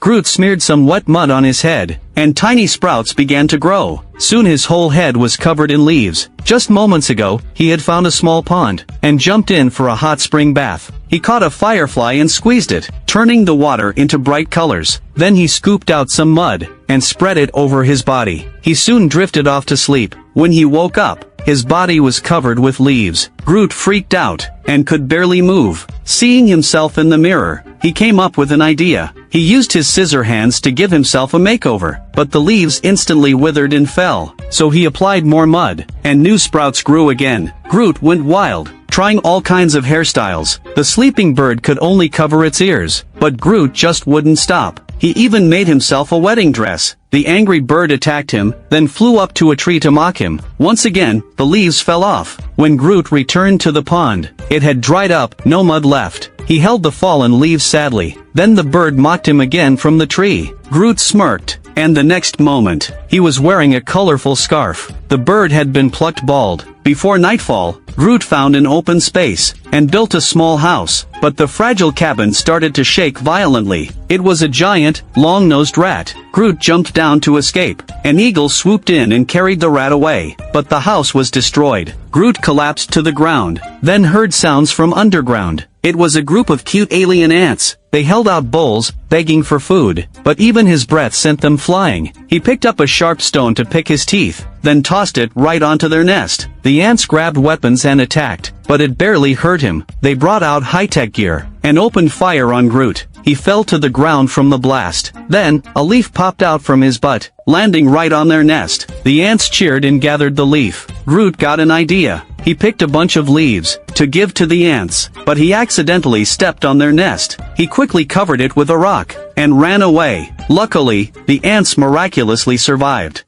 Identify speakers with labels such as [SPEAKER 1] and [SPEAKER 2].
[SPEAKER 1] Groot smeared some wet mud on his head, and tiny sprouts began to grow. Soon his whole head was covered in leaves. Just moments ago, he had found a small pond, and jumped in for a hot spring bath. He caught a firefly and squeezed it, turning the water into bright colors. Then he scooped out some mud, and spread it over his body. He soon drifted off to sleep. When he woke up, his body was covered with leaves. Groot freaked out, and could barely move. Seeing himself in the mirror, he came up with an idea. He used his scissor hands to give himself a makeover, but the leaves instantly withered and fell. So he applied more mud, and new sprouts grew again. Groot went wild, trying all kinds of hairstyles. The sleeping bird could only cover its ears, but Groot just wouldn't stop. He even made himself a wedding dress. The angry bird attacked him, then flew up to a tree to mock him. Once again, the leaves fell off. When Groot returned to the pond, it had dried up, no mud left. He held the fallen leaves sadly. Then the bird mocked him again from the tree. Groot smirked, and the next moment, he was wearing a colorful scarf. The bird had been plucked bald. Before nightfall, Groot found an open space, and built a small house, but the fragile cabin started to shake violently. It was a giant, long-nosed rat. Groot jumped down to escape. An eagle swooped in and carried the rat away, but the house was destroyed. Groot collapsed to the ground, then heard sounds from underground. It was a group of cute alien ants. They held out bowls, begging for food, but even his breath sent them flying. He picked up a sharp stone to pick his teeth, then tossed it right onto their nest. The ants grabbed weapons and attacked, but it barely hurt him. They brought out high-tech gear, and opened fire on Groot. He fell to the ground from the blast. Then, a leaf popped out from his butt, landing right on their nest. The ants cheered and gathered the leaf. Groot got an idea. He picked a bunch of leaves to give to the ants, but he accidentally stepped on their nest. He quickly covered it with a rock, and ran away. Luckily, the ants miraculously survived.